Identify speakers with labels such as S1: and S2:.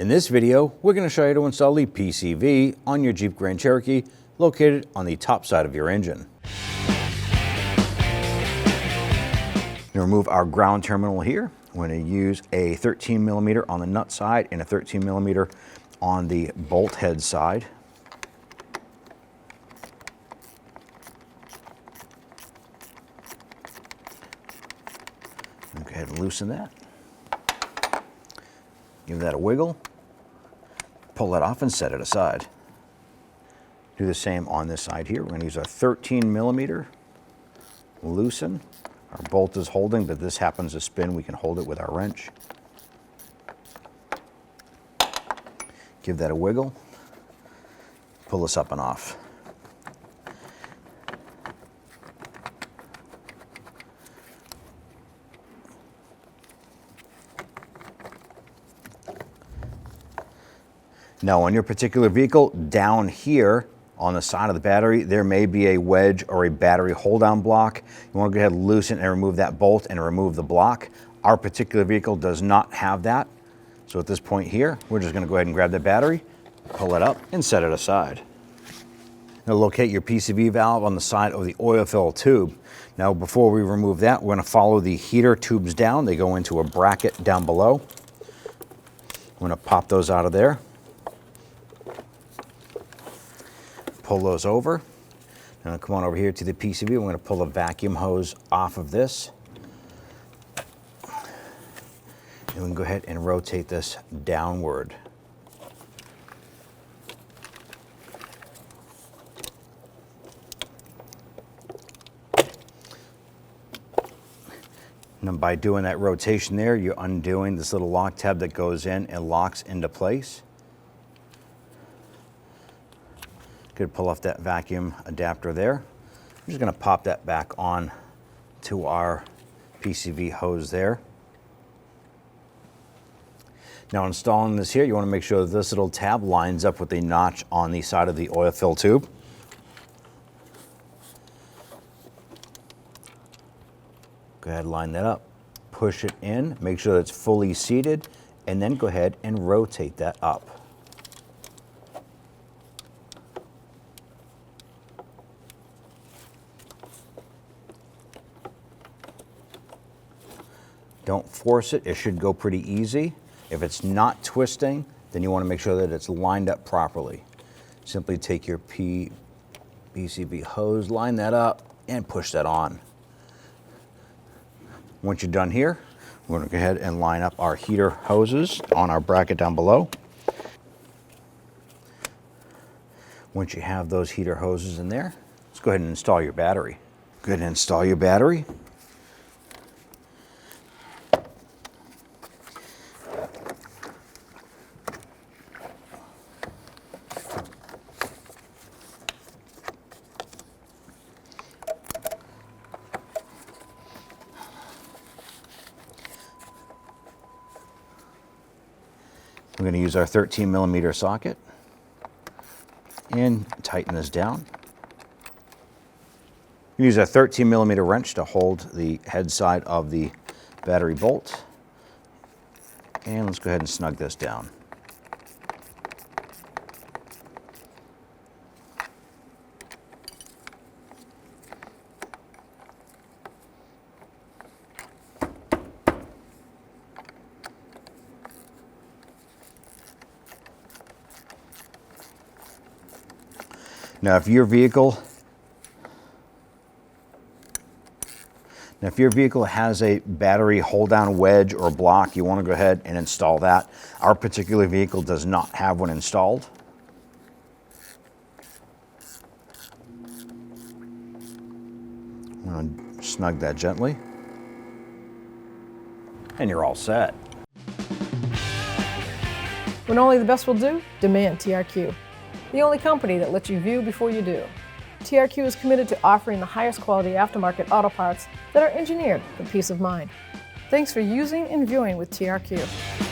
S1: In this video, we're going to show you to install the PCV on your Jeep Grand Cherokee located on the top side of your engine. To remove our ground terminal here, we're going to use a 13mm on the nut side and a 13mm on the bolt head side. Go ahead and loosen that. Give that a wiggle. Pull that off and set it aside. Do the same on this side here. We're going to use a 13mm. Loosen. Our bolt is holding, but this happens to spin. We can hold it with our wrench. Give that a wiggle. Pull this up and off. Now on your particular vehicle, down here on the side of the battery, there may be a wedge or a battery hold down block. You want to go ahead and loosen and remove that bolt and remove the block. Our particular vehicle does not have that. So at this point here, we're just going to go ahead and grab the battery, pull it up and set it aside. Now locate your PCV valve on the side of the oil fill tube. Now before we remove that, we're going to follow the heater tubes down. They go into a bracket down below. I'm going to pop those out of there. Pull those over. Now come on over here to the PCV. We're going to pull the vacuum hose off of this. And we can go ahead and rotate this downward. And by doing that rotation there, you're undoing this little lock tab that goes in and locks into place. Good, pull off that vacuum adapter there. I'm just going to pop that back on to our PCV hose there. Now installing this here, you want to make sure that this little tab lines up with the notch on the side of the oil fill tube. Go ahead and line that up. Push it in, make sure that it's fully seated, and then go ahead and rotate that up. Don't force it, it should go pretty easy. If it's not twisting, then you want to make sure that it's lined up properly. Simply take your PCV hose, line that up, and push that on. Once you're done here, we're going to go ahead and line up our heater hoses on our bracket down below. Once you have those heater hoses in there, let's go ahead and install your battery. Go ahead and install your battery. We're going to use our 13mm socket and tighten this down. We use a 13mm wrench to hold the head side of the battery bolt. And let's go ahead and snug this down. Now if your vehicle has a battery hold down wedge or block, you want to go ahead and install that. Our particular vehicle does not have one installed. I'm going to snug that gently. And you're all set.
S2: When only the best will do, demand TRQ. The only company that lets you view before you do. TRQ is committed to offering the highest quality aftermarket auto parts that are engineered for peace of mind. Thanks for using and viewing with TRQ.